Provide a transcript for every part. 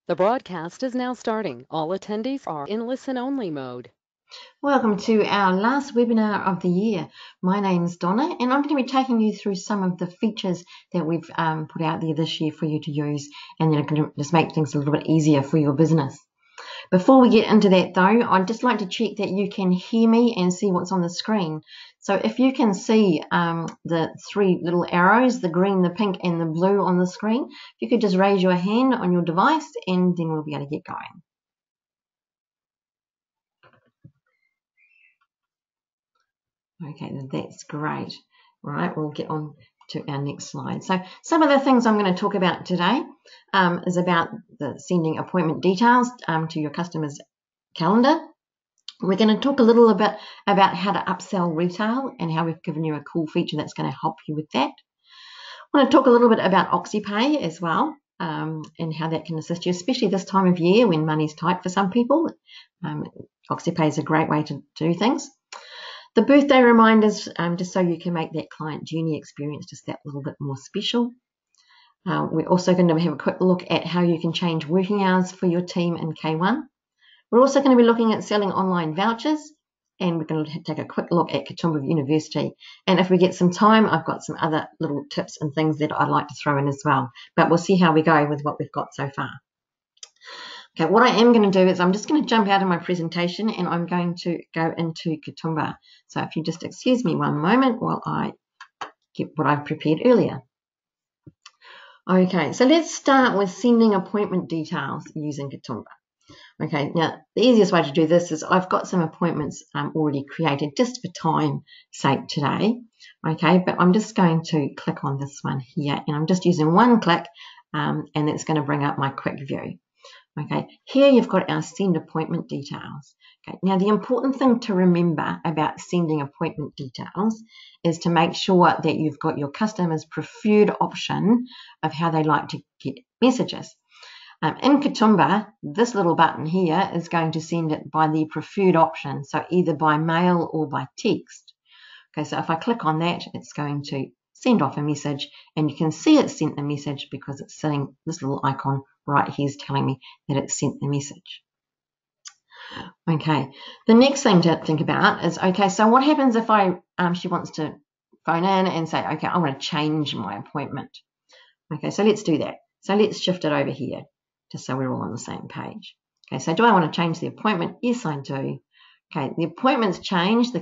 The broadcast is now starting. All attendees are in listen-only mode. Welcome to our last webinar of the year. My name's Donna and I'm going to be taking you through some of the features that we've put out there this year for you to use, and they're going to just make things a little bit easier for your business. Before we get into that though, I'd just like to check that you can hear me and see what's on the screen. So if you can see the three little arrows, the green, the pink and the blue on the screen, if you could just raise your hand on your device and then we'll be able to get going. Okay, that's great. All right, we'll get on to our next slide. So some of the things I'm going to talk about today is about the sending appointment details to your customer's calendar. We're going to talk a little bit about how to upsell retail and how we've given you a cool feature that's going to help you with that. I want to talk a little bit about OxyPay as well, and how that can assist you, especially this time of year when money's tight for some people. OxyPay is a great way to do things. The birthday reminders, just so you can make that client journey experience just that little bit more special. We're also going to have a quick look at how you can change working hours for your team in K1. We're also going to be looking at selling online vouchers, and we're going to take a quick look at Kitomba University. And if we get some time, I've got some other little tips and things that I'd like to throw in as well. But we'll see how we go with what we've got so far. Okay, what I am going to do is I'm just going to jump out of my presentation and I'm going to go into Kitomba. So if you just excuse me one moment while I get what I've prepared earlier. Okay, so let's start with sending appointment details using Kitomba. Okay, now the easiest way to do this is I've got some appointments already created just for time's sake today. Okay, but I'm just going to click on this one here and I'm just using one click and it's going to bring up my quick view. Okay, here you've got our send appointment details. Okay, now the important thing to remember about sending appointment details is to make sure that you've got your customer's preferred option of how they like to get messages. In Kitomba, this little button here is going to send it by the preferred option, so either by mail or by text. Okay, so if I click on that, it's going to send off a message, and you can see it sent the message because it's sitting, this little icon right here is telling me that it sent the message. Okay, the next thing to think about is, okay, so what happens if she wants to phone in and say, okay, I want to change my appointment. Okay, so let's do that. So let's shift it over here, just so we're all on the same page. Okay, so do I want to change the appointment? Yes, I do. Okay, the appointment's changed, the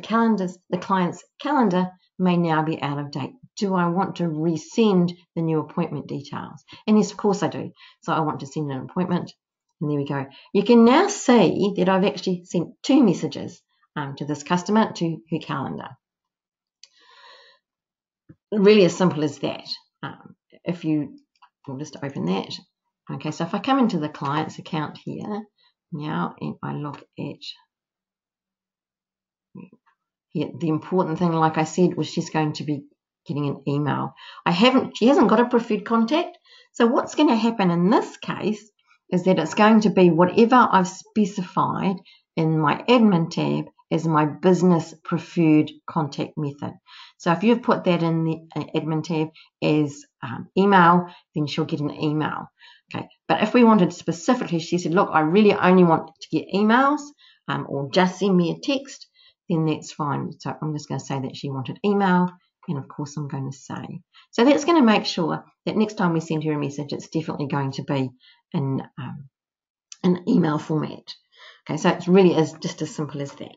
client's calendar may now be out of date. Do I want to resend the new appointment details? And yes, of course I do. So I want to send an appointment, and there we go. You can now see that I've actually sent two messages to this customer, to her calendar. Really as simple as that. We'll just open that. Okay, so if I come into the client's account here now and I look at here, the important thing, like I said, was she's going to be getting an email. She hasn't got a preferred contact. So what's going to happen in this case is that it's going to be whatever I've specified in my admin tab as my business preferred contact method. So if you've put that in the admin tab as email, then she'll get an email. Okay, but if we wanted specifically, she said, look, I really only want to get emails or just send me a text, then that's fine. So I'm just going to say that she wanted email, and of course I'm going to say. So that's going to make sure that next time we send her a message, it's definitely going to be in an email format. Okay, so it really is just as simple as that.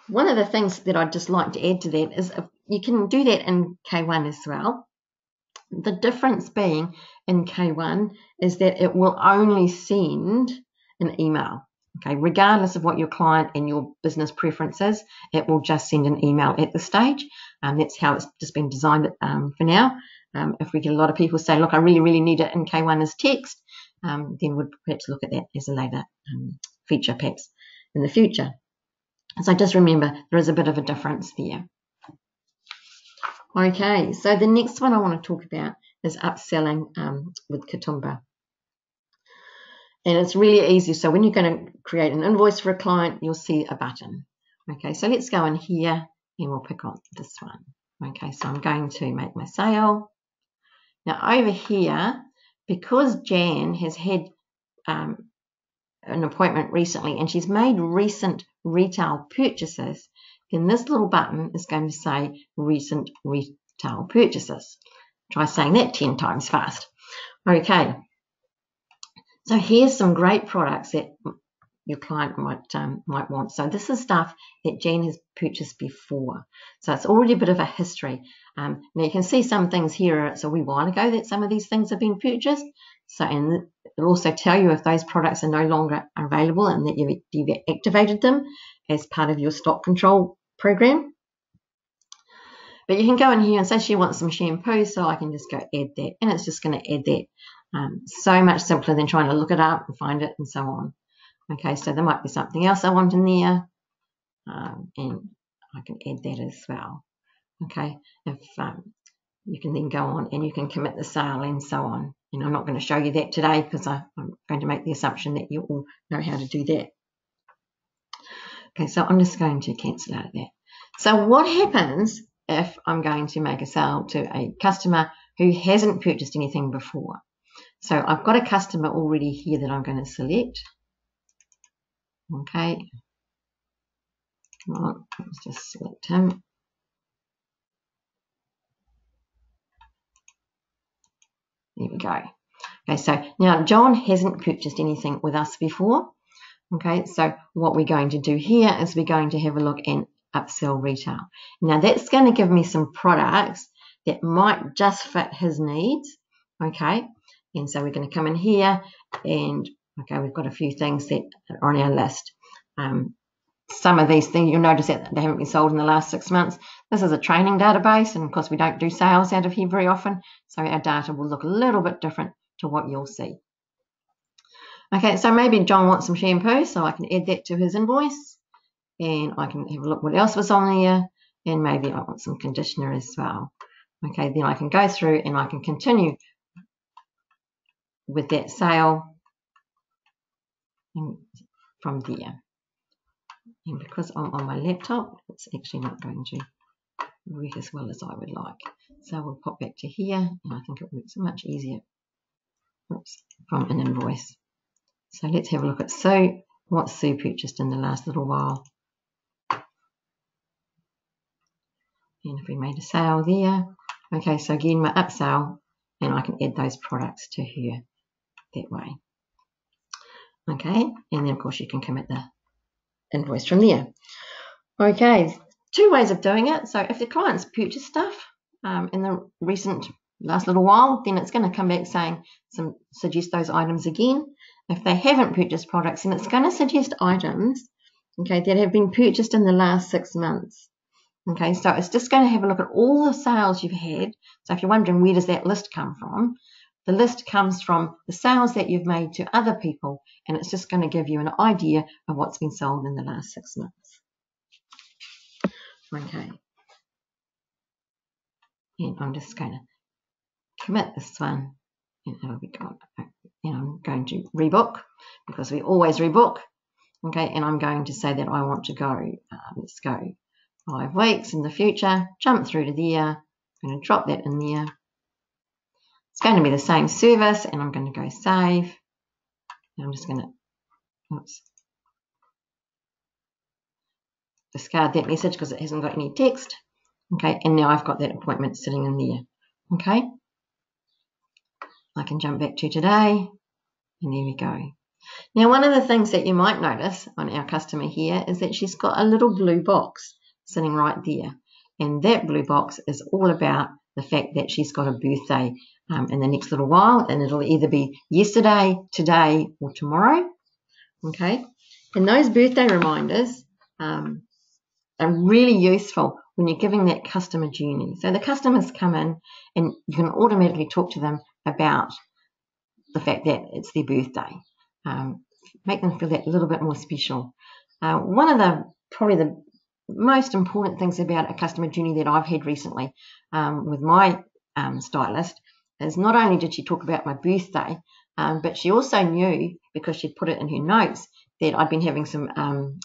One of the things that I'd just like to add to that is you can do that in K1 as well. The difference being in K1 is that it will only send an email. Okay, regardless of what your client and your business preference is, it will just send an email at this stage. That's how it's just been designed for now. If we get a lot of people say, look, I really, really need it in K1 as text, then we'd perhaps look at that as a later feature perhaps in the future. So just remember, there is a bit of a difference there. Okay, so the next one I want to talk about is upselling with Kitomba. And it's really easy. So when you're going to create an invoice for a client, you'll see a button. Okay, so let's go in here and we'll pick on this one. Okay, so I'm going to make my sale. Now over here, because Jan has had an appointment recently and she's made recent retail purchases, then this little button is going to say recent retail purchases. Try saying that 10 times fast. Okay, so here's some great products that your client might want. So this is stuff that Jan has purchased before. So it's already a bit of a history. Now you can see some things here. It's a wee while ago that some of these things have been purchased. So, and it'll also tell you if those products are no longer available and that you've activated them as part of your stock control program. But you can go in here and say she wants some shampoo, so I can just go add that, and it's just going to add that. So much simpler than trying to look it up and find it and so on. Okay, so there might be something else I want in there, and I can add that as well. Okay, if you can then go on and you can commit the sale and so on. And I'm not going to show you that today because I'm going to make the assumption that you all know how to do that. Okay, so I'm just going to cancel out of that. So what happens if I'm going to make a sale to a customer who hasn't purchased anything before? So I've got a customer already here that I'm going to select. Okay, come on, let's just select him. There we go. Okay, so now John hasn't purchased anything with us before. Okay, so what we're going to do here is we're going to have a look and upsell retail. Now that's going to give me some products that might just fit his needs. Okay, and so we're going to come in here and okay, we've got a few things that are on our list. Some of these things you'll notice that they haven't been sold in the last 6 months. This is a training database, and of course we don't do sales out of here very often, so our data will look a little bit different to what you'll see. Okay, so maybe John wants some shampoo, so I can add that to his invoice, and I can have a look what else was on there, and maybe I want some conditioner as well. Okay, then I can go through and I can continue with that sale from there. And because I'm on my laptop, it's actually not going to work as well as I would like. So we'll pop back to here, and I think it works much easier from an invoice. So let's have a look at Sue. What Sue purchased in the last little while. And if we made a sale there, okay, so again my upsell, and I can add those products to her that way. Okay, and then of course you can commit the invoice from there. Okay, 2 ways of doing it. So if the client's purchased stuff in the last little while, then it's going to come back saying suggest those items again. If they haven't purchased products, then it's going to suggest items, okay, that have been purchased in the last 6 months. Okay, so it's just going to have a look at all the sales you've had. So if you're wondering where does that list come from, the list comes from the sales that you've made to other people, and it's just going to give you an idea of what's been sold in the last 6 months. Okay, and I'm just going to commit this one, and it'll be gone. And I'm going to rebook because we always rebook. Okay, and I'm going to say that I want to go, let's go 5 weeks in the future, jump through to there, I'm going to drop that in there. It's going to be the same service, and I'm going to go save. And I'm just going to discard that message because it hasn't got any text. Okay, and now I've got that appointment sitting in there. Okay, I can jump back to today, and there we go. Now, one of the things that you might notice on our customer here is that she's got a little blue box sitting right there, and that blue box is all about the fact that she's got a birthday in the next little while, and it'll either be yesterday, today, or tomorrow. Okay, and those birthday reminders are really useful when you're giving that customer journey. So the customers come in and you can automatically talk to them about the fact that it's their birthday. Make them feel that a little bit more special. One of probably the most important things about a customer journey that I've had recently with my stylist is not only did she talk about my birthday, but she also knew, because she'd put it in her notes, that I'd been having some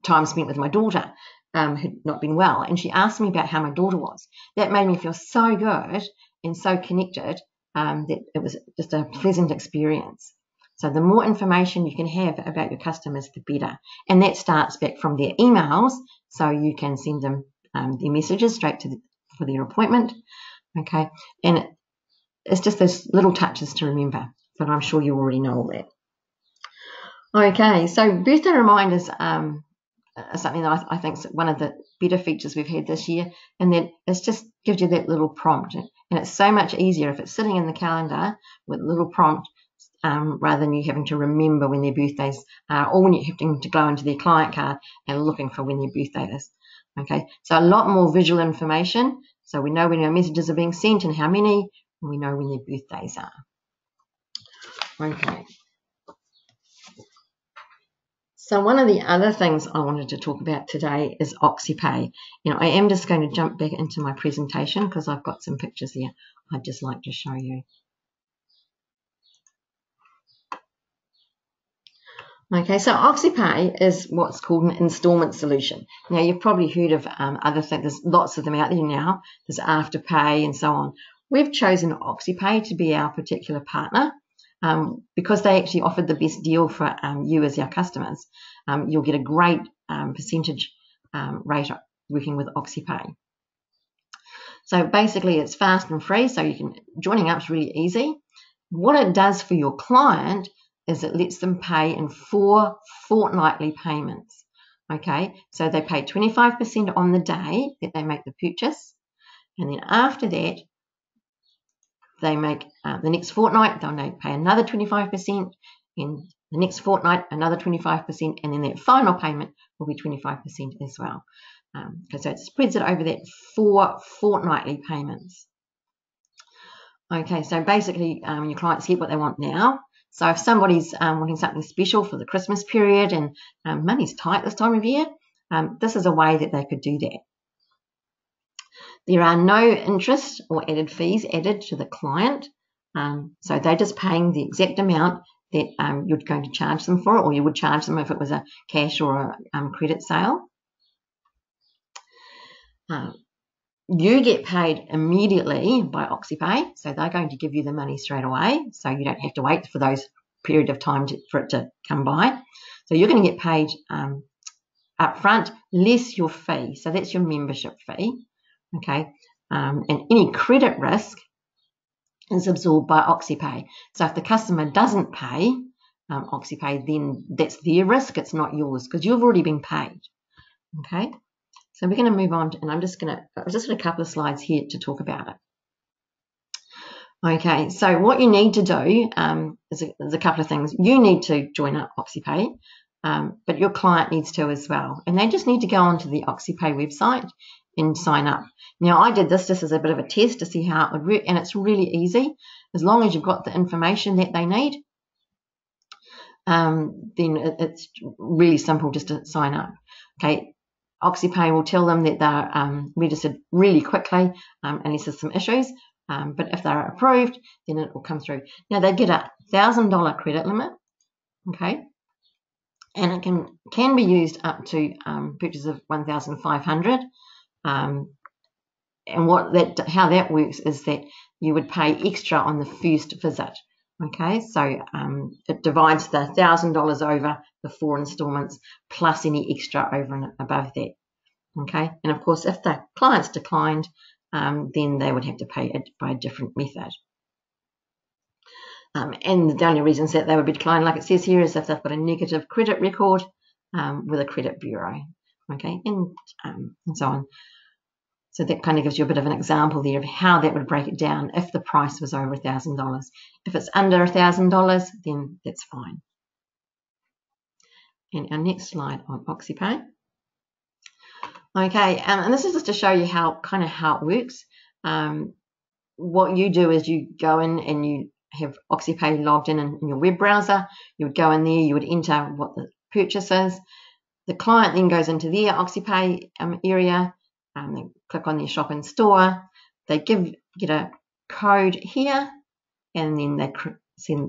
time spent with my daughter who'd not been well, and she asked me about how my daughter was. That made me feel so good and so connected that it was just a pleasant experience. So the more information you can have about your customers, the better. And that starts back from their emails, so you can send them their messages straight for their appointment. Okay, and it's just those little touches to remember, but I'm sure you already know all that. Okay, so birthday reminders are something that I think is one of the better features we've had this year, and that it just gives you that little prompt, and it's so much easier if it's sitting in the calendar with a little prompt rather than you having to remember when their birthdays are, or when you're having to go into their client card and looking for when their birthday is. Okay, so a lot more visual information, so we know when our messages are being sent and how many, and we know when their birthdays are. Okay. So one of the other things I wanted to talk about today is OxyPay. I am just going to jump back into my presentation because I've got some pictures here I'd just like to show you. Okay, so OxyPay is what's called an installment solution. Now, you've probably heard of other things. There's lots of them out there now. There's Afterpay and so on. We've chosen OxyPay to be our particular partner because they actually offered the best deal for you as our customers. You'll get a great percentage rate working with OxyPay. So basically, it's fast and free, so joining up is really easy. What it does for your client is it lets them pay in 4 fortnightly payments. Okay, so they pay 25% on the day that they make the purchase, and then after that, they make the next fortnight, they'll pay another 25%, and the next fortnight, another 25%, and then that final payment will be 25% as well. So it spreads it over that 4 fortnightly payments. Okay, so basically your clients get what they want now. So if somebody's wanting something special for the Christmas period and money's tight this time of year, this is a way that they could do that. There are no interest or added fees added to the client. So they're just paying the exact amount that you're going to charge them for, or you would charge them if it was a cash or a credit sale. You get paid immediately by OxyPay, so they're going to give you the money straight away, so you don't have to wait for those period of time for it to come by. So you're going to get paid up front, less your fee, so that's your membership fee, okay? And any credit risk is absorbed by OxyPay. So if the customer doesn't pay OxyPay, then that's their risk, it's not yours, because you've already been paid, okay? So we're going to move on, and I've just got a couple of slides here to talk about it. Okay, so what you need to do is a couple of things. You need to join up OxyPay, but your client needs to as well. And they just need to go onto the OxyPay website and sign up. Now, I did this just as a bit of a test to see how it would work, and it's really easy. As long as you've got the information that they need, then it's really simple just to sign up. Okay. OxyPay will tell them that they're registered really quickly unless there's some issues, but if they're approved, then it will come through. Now, they get a $1,000 credit limit, okay, and it can be used up to purchases of $1,500. And how that works is that you would pay extra on the first visit. Okay, so it divides the $1,000 over the 4 installments plus any extra over and above that. Okay, and of course, if the client's declined, then they would have to pay it by a different method. And the only reasons that they would be declined, like it says here, is if they've got a negative credit record with a credit bureau. Okay, and so on. So that kind of gives you a bit of an example there of how that would break it down if the price was over $1,000. If it's under $1,000, then that's fine. And our next slide on OxyPay. Okay, and this is just to show you how it works. What you do is you go in and you have OxyPay logged in your web browser. You would go in there, you would enter what the purchase is. The client then goes into their OxyPay area. They click on their shop in store. They get a code here, and then they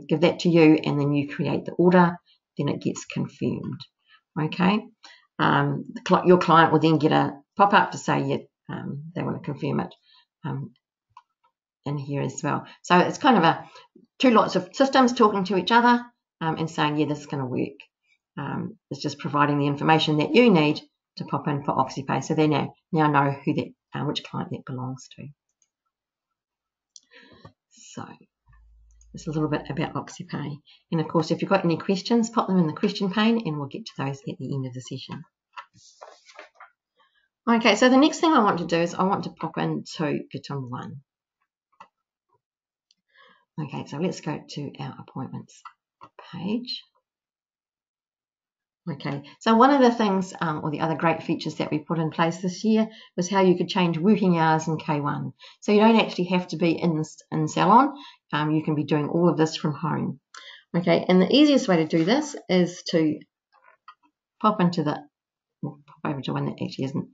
give that to you, and then you create the order. Then it gets confirmed. Okay. Your client will then get a pop-up to say they want to confirm it. in here as well. So it's kind of two lots of systems talking to each other and saying, yeah, this is going to work. It's just providing the information that you need to pop in for OxyPay, so they now know who that which client that belongs to. So just a little bit about OxyPay, and of course, if you've got any questions, pop them in the question pane, and we'll get to those at the end of the session. Okay, so the next thing I want to do is I want to pop into Kitomba 1. Okay, so let's go to our appointments page. Okay, so one of the things or the other great features that we put in place this year was how you could change working hours in K1. So you don't actually have to be in salon. You can be doing all of this from home. Okay, and the easiest way to do this is to pop over to one that actually hasn't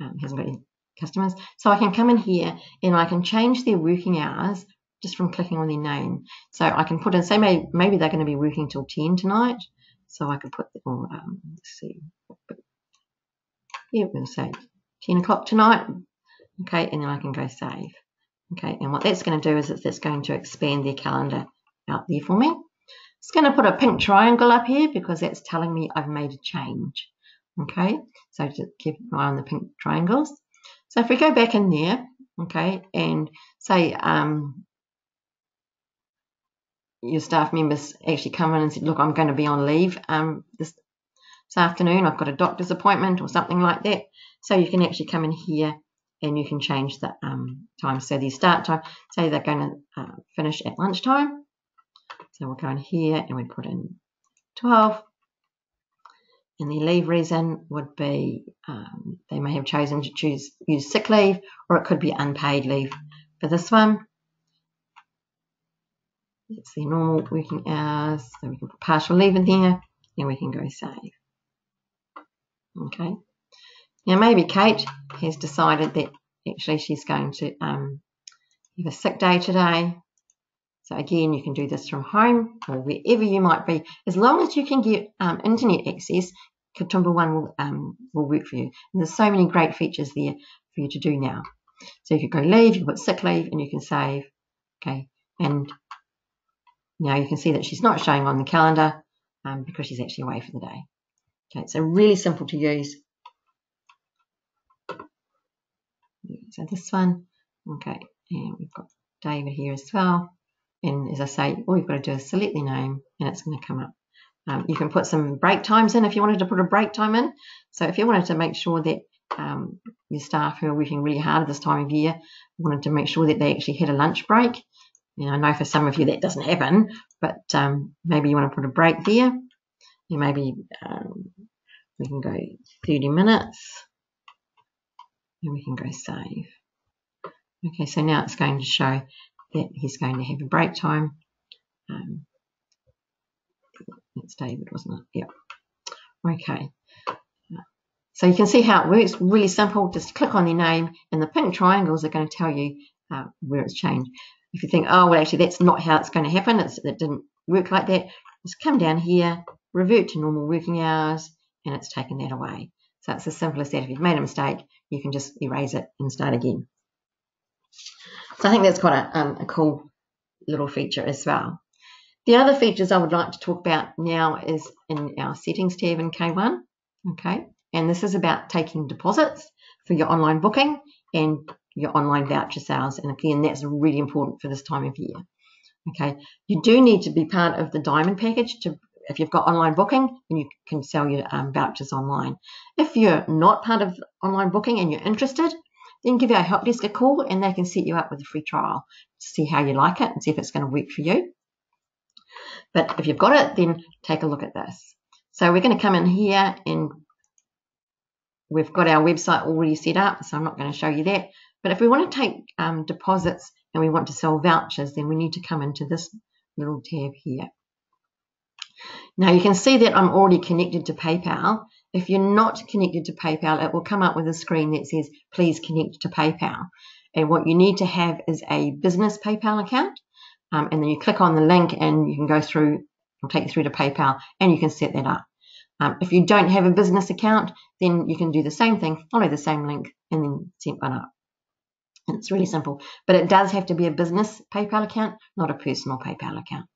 got any customers. So I can come in here and I can change their working hours just from clicking on their name. So I can put in, say maybe they're going to be working till 10 tonight. So I can put, let's see, yeah, we'll say 10 o'clock tonight. Okay, and then I can go save. Okay, and what that's going to do is it's going to expand their calendar out there for me. It's going to put a pink triangle up here because that's telling me I've made a change. Okay, so just keep an eye on the pink triangles. So if we go back in there, okay, and say your staff members actually come in and said, look, I'm going to be on leave this afternoon. I've got a doctor's appointment or something like that. So you can actually come in here and you can change the time. So the start time, say they're going to finish at lunchtime. So we'll go in here and we put in 12. And the leave reason would be they may have chosen to use sick leave, or it could be unpaid leave for this one. It's the normal working hours, so we can put partial leave in there, and we can go save. Okay. Now maybe Kate has decided that actually she's going to have a sick day today. So again, you can do this from home or wherever you might be. As long as you can get internet access, Kitomba 1 will work for you. And there's so many great features there for you to do now. So you can go leave, you can put sick leave, and you can save. Okay, and now you can see that she's not showing on the calendar because she's actually away for the day. Okay, so really simple to use. So this one, okay, and we've got David here as well. And as I say, all you've got to do is select the name and it's going to come up. You can put some break times in if you wanted to put a break time in. So if you wanted to make sure that your staff who are working really hard at this time of year wanted to make sure that they actually had a lunch break. You know, I know for some of you that doesn't happen, but maybe you want to put a break there. And maybe we can go 30 minutes and we can go save. Okay, so now it's going to show that he's going to have a break time. That's David, wasn't it? Yeah. Okay. So you can see how it works. Really simple. Just click on their name, and the pink triangles are going to tell you where it's changed. If you think, oh, well, actually, that's not how it's going to happen. It didn't work like that. Just come down here, revert to normal working hours, and it's taken that away. So it's as simple as that. If you've made a mistake, you can just erase it and start again. So I think that's quite a cool little feature as well. The other features I would like to talk about now is in our settings tab in K1. Okay, and this is about taking deposits for your online booking and your online voucher sales. And again, that's really important for this time of year. Okay, you do need to be part of the diamond package if you've got online booking, and you can sell your vouchers online. If you're not part of online booking and you're interested, then give our help desk a call and they can set you up with a free trial to see how you like it and see if it's going to work for you. But if you've got it, then take a look at this. So we're going to come in here and we've got our website already set up, so I'm not going to show you that. But if we want to take deposits and we want to sell vouchers, then we need to come into this little tab here. Now you can see that I'm already connected to PayPal. If you're not connected to PayPal, it will come up with a screen that says, please connect to PayPal. And what you need to have is a business PayPal account. And then you click on the link and you can go through, it'll take you through to PayPal and you can set that up. If you don't have a business account, then you can do the same thing, follow the same link and then set one up. It's really simple, but it does have to be a business PayPal account, not a personal PayPal account.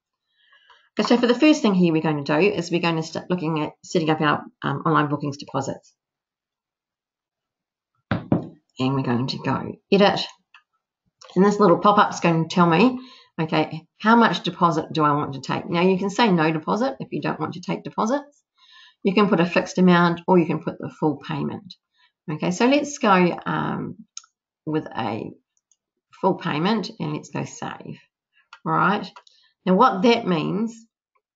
Okay, so for the first thing here we're going to do is we're going to start looking at setting up our online bookings deposits. And we're going to go edit. And this little pop-up is going to tell me, okay, how much deposit do I want to take? Now you can say no deposit if you don't want to take deposits. You can put a fixed amount or you can put the full payment. Okay, so let's go with a full payment and let's go save. All right. Now what that means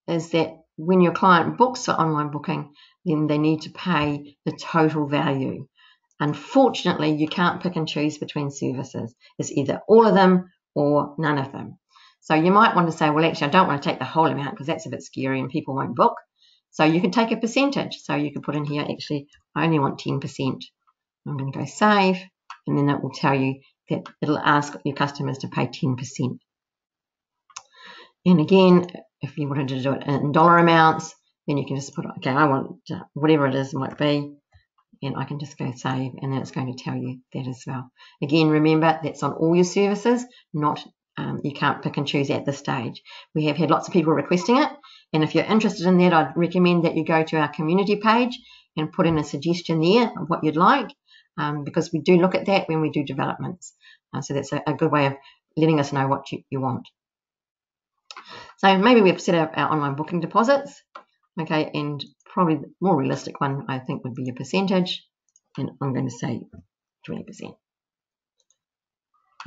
is that when your client books for online booking, then they need to pay the total value. Unfortunately, you can't pick and choose between services. It's either all of them or none of them. So you might want to say, well, actually, I don't want to take the whole amount because that's a bit scary and people won't book. So you can take a percentage. So you can put in here, actually, I only want 10%. I'm going to go save, and then it will tell you that it'll ask your customers to pay 10%. And again, if you wanted to do it in dollar amounts, then you can just put, okay, I want whatever it is might be, and I can just go save, and then it's going to tell you that as well. Again, remember, that's on all your services, not you can't pick and choose at this stage. We have had lots of people requesting it, and if you're interested in that, I'd recommend that you go to our community page and put in a suggestion there of what you'd like, because we do look at that when we do developments. So that's a good way of letting us know what you want. So maybe we've set up our online booking deposits, okay, and probably the more realistic one I think would be a percentage, and I'm going to say 20%.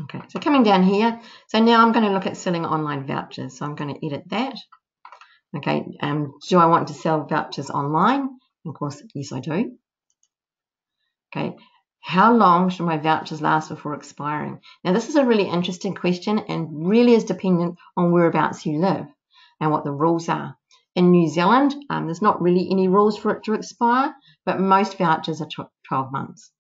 Okay, so coming down here, so now I'm going to look at selling online vouchers. So I'm going to edit that. Okay, do I want to sell vouchers online? Of course, yes, I do. Okay, how long should my vouchers last before expiring? Now, this is a really interesting question and really is dependent on whereabouts you live and what the rules are. In New Zealand, there's not really any rules for it to expire, but most vouchers are 12 months.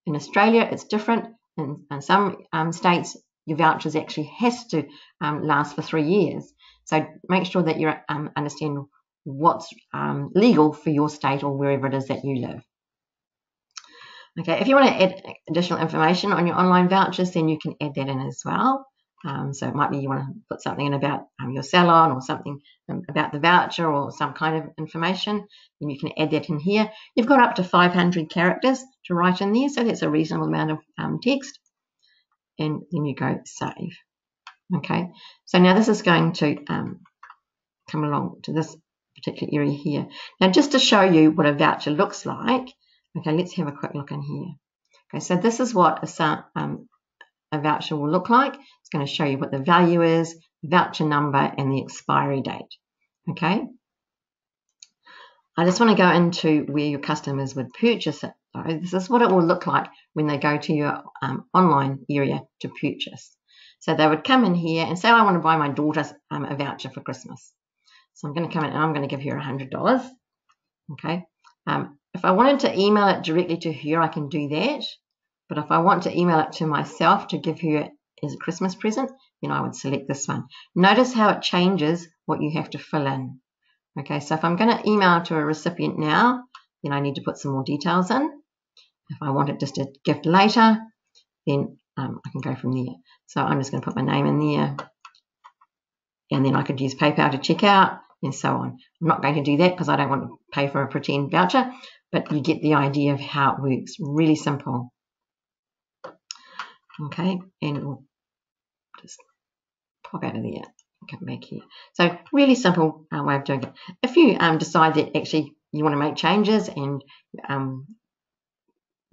In Australia, it's different. In some states, your vouchers actually has to last for 3 years. So make sure that you understand what's legal for your state or wherever it is that you live. Okay, if you want to add additional information on your online vouchers, then you can add that in as well. So it might be you want to put something in about your salon or something about the voucher or some kind of information, then you can add that in here. You've got up to 500 characters to write in there, so that's a reasonable amount of text. And then you go save. Okay, so now this is going to come along to this particular area here. Now just to show you what a voucher looks like, okay, let's have a quick look in here. Okay, so this is what a voucher will look like. It's going to show you what the value is, voucher number, and the expiry date. Okay. I just want to go into where your customers would purchase it. So this is what it will look like when they go to your online area to purchase. So they would come in here and say, I want to buy my daughter a voucher for Christmas. So I'm going to come in and I'm going to give her $100. Okay. If I wanted to email it directly to her, I can do that. But if I want to email it to myself to give her as a Christmas present, then I would select this one. Notice how it changes what you have to fill in. Okay, so if I'm going to email to a recipient now, then I need to put some more details in. If I want it just a gift later, then I can go from there. So I'm just going to put my name in there. And then I could use PayPal to check out and so on. I'm not going to do that because I don't want to pay for a pretend voucher, but you get the idea of how it works. Really simple. Okay, and we'll just pop out of there and come back here. So really simple way of doing it. If you decide that actually you want to make changes and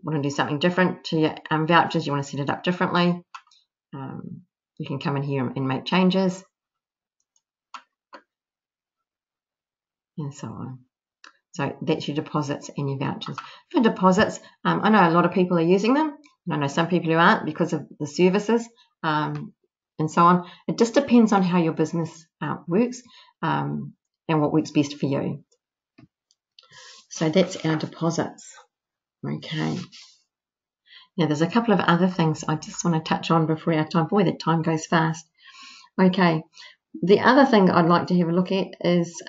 want to do something different to your vouchers, you want to set it up differently, you can come in here and make changes and so on. So that's your deposits and your vouchers. For deposits, I know a lot of people are using them. I know some people who aren't because of the services and so on. It just depends on how your business works and what works best for you. So that's our deposits. Okay. Now there's a couple of other things I just want to touch on before our time. Boy, that time goes fast. Okay. The other thing I'd like to have a look at is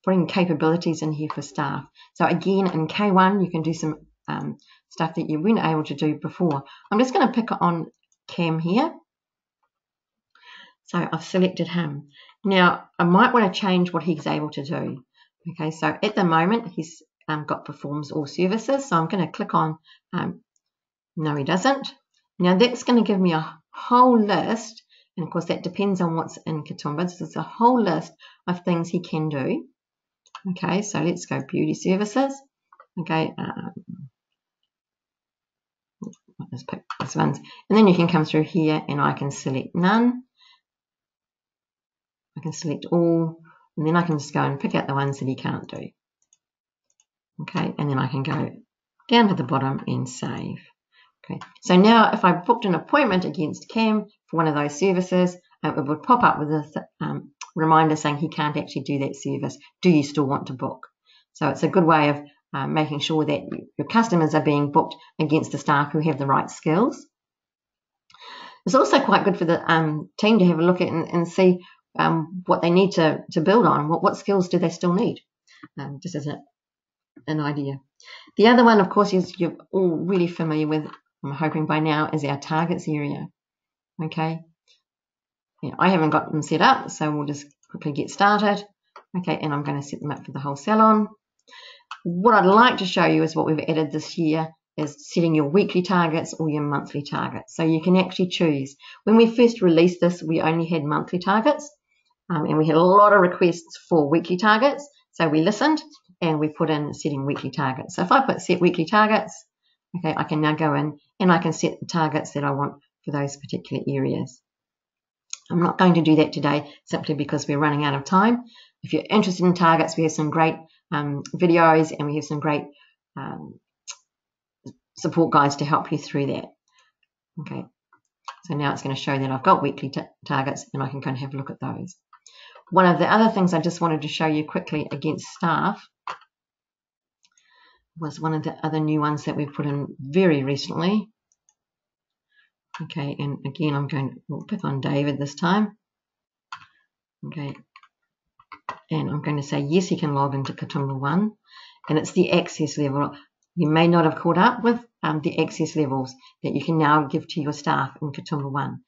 putting capabilities in here for staff. So again, in K1, you can do some stuff that you weren't able to do before. I'm just going to pick on Cam here. So I've selected him. Now, I might want to change what he's able to do. Okay, so at the moment, he's got performs all services. So I'm going to click on, no, he doesn't. Now, that's going to give me a whole list. And of course, that depends on what's in Kitomba. This is a whole list of things he can do. Okay, so let's go beauty services. Okay, let's pick this one. And then you can come through here and I can select none. I can select all, and then I can just go and pick out the ones that he can't do. Okay, and then I can go down to the bottom and save. Okay, so now if I booked an appointment against Cam for one of those services, it would pop up with a reminder saying he can't actually do that service. Do you still want to book? So it's a good way of making sure that your customers are being booked against the staff who have the right skills. It's also quite good for the team to have a look at and see what they need to build on. What skills do they still need? Just as an idea. The other one, of course, is you're all really familiar with, I'm hoping by now, is our targets area. Okay. Yeah, I haven't got them set up, so we'll just quickly get started. Okay, and I'm going to set them up for the whole salon. What I'd like to show you is what we've added this year is setting your weekly targets or your monthly targets. So you can actually choose. When we first released this, we only had monthly targets, and we had a lot of requests for weekly targets. So we listened and we put in setting weekly targets. So if I put set weekly targets, okay, I can now go in and I can set the targets that I want for those particular areas. I'm not going to do that today simply because we're running out of time. If you're interested in targets, we have some great videos and we have some great support guides to help you through that. Okay, so now it's going to show that I've got weekly targets and I can go and have a look at those. One of the other things I just wanted to show you quickly against staff was one of the other new ones that we've put in very recently. Okay, and again, we'll pick on David this time. Okay, and I'm going to say yes, he can log into Kitomba 1, and it's the access level. You may not have caught up with the access levels that you can now give to your staff in Kitomba 1.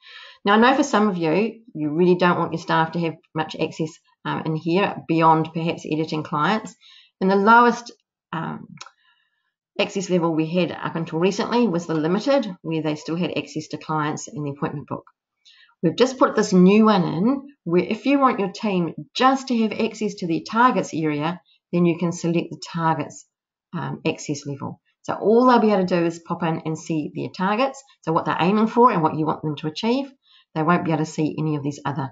Now, I know for some of you, you really don't want your staff to have much access in here beyond perhaps editing clients. And the lowest access level we had up until recently was the limited, where they still had access to clients in the appointment book. We've just put this new one in, where if you want your team just to have access to the targets area, then you can select the targets access level. So all they'll be able to do is pop in and see their targets, so what they're aiming for and what you want them to achieve. They won't be able to see any of these other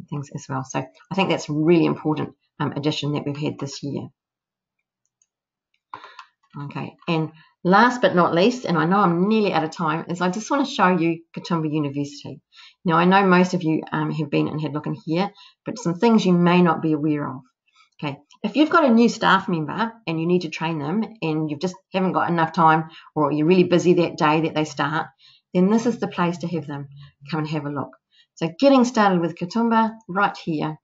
things as well. So I think that's a really important addition that we've had this year. Okay, and last but not least, and I know I'm nearly out of time, is I just want to show you Kitomba University. Now, I know most of you have been and had a look in here, but some things you may not be aware of. Okay, if you've got a new staff member and you need to train them and you just haven't got enough time, or you're really busy that day that they start, then this is the place to have them come and have a look. So getting started with Kitomba right here.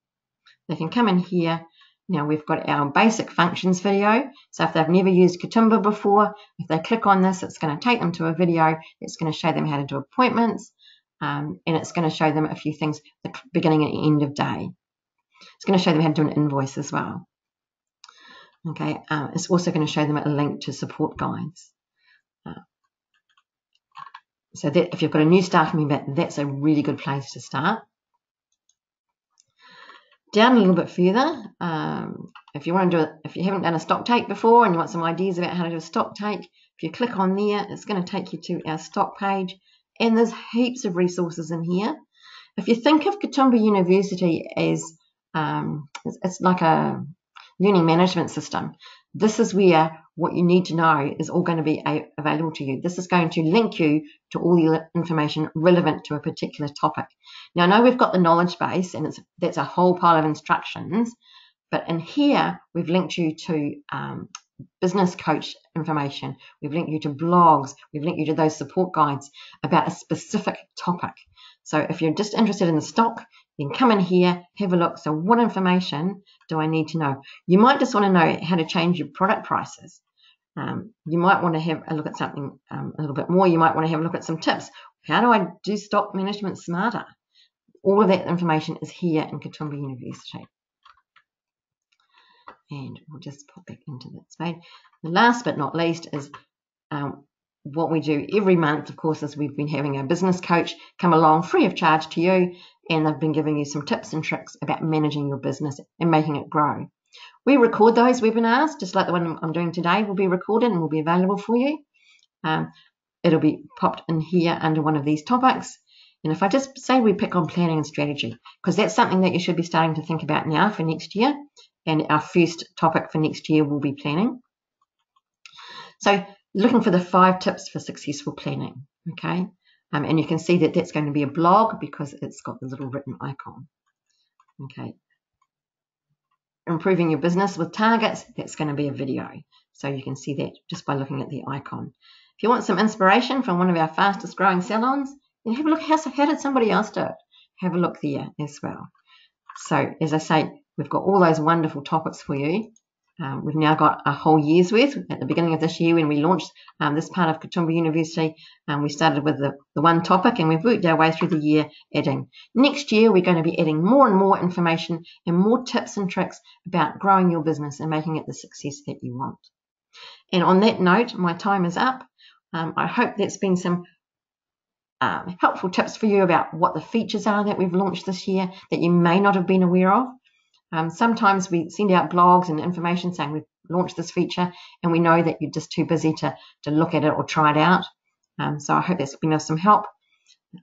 They can come in here. Now we've got our basic functions video. So if they've never used Kitomba before, if they click on this, it's going to take them to a video. It's going to show them how to do appointments, and it's going to show them a few things, the beginning and end of day. It's going to show them how to do an invoice as well. Okay, it's also going to show them a link to support guides. So that if you've got a new staff member, that's a really good place to start. Down a little bit further, if you want to do it, if you haven't done a stock take before and you want some ideas about how to do a stock take, if you click on there, it's going to take you to our stock page, and there's heaps of resources in here. If you think of Kitomba University as it's like a learning management system, this is where what you need to know is all going to be available to you. This is going to link you to all the information relevant to a particular topic. Now, I know we've got the knowledge base, and that's a whole pile of instructions, but in here, we've linked you to business coach information. We've linked you to blogs. We've linked you to those support guides about a specific topic. So if you're just interested in the stock, you can come in here, have a look. So what information do I need to know? You might just want to know how to change your product prices. You might want to have a look at something a little bit more. You might want to have a look at some tips. How do I do stock management smarter? All of that information is here in Kitomba University. And we'll just pop back into that space. The last but not least is what we do every month, of course, is we've been having a business coach come along free of charge to you, and they've been giving you some tips and tricks about managing your business and making it grow. We record those webinars, just like the one I'm doing today will be recorded and will be available for you. It'll be popped in here under one of these topics. And if I just say we pick on planning and strategy, because that's something that you should be starting to think about now for next year. And our first topic for next year will be planning. So looking for the 5 tips for successful planning, okay? And you can see that that's going to be a blog because it's got the little written icon, okay? Improving your business with targets, that's going to be a video. So you can see that just by looking at the icon. If you want some inspiration from one of our fastest growing salons, then have a look, how did somebody else do it? Have a look there as well. So as I say, we've got all those wonderful topics for you. We've now got a whole year's worth. At the beginning of this year when we launched this part of Kitomba University, we started with the one topic and we've worked our way through the year adding. Next year we're going to be adding more and more information and more tips and tricks about growing your business and making it the success that you want. And on that note, my time is up. I hope that's been some helpful tips for you about what the features are that we've launched this year that you may not have been aware of. Sometimes we send out blogs and information saying we've launched this feature and we know that you're just too busy to look at it or try it out. So I hope that's been of some help.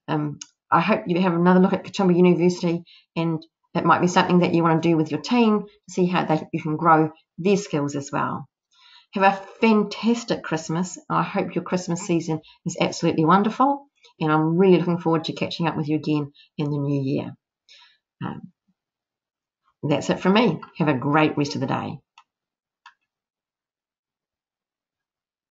I hope you have another look at Kitomba University, and it might be something that you want to do with your team to see how you can grow their skills as well. Have a fantastic Christmas. I hope your Christmas season is absolutely wonderful, and I'm really looking forward to catching up with you again in the new year. That's it from me. Have a great rest of the day.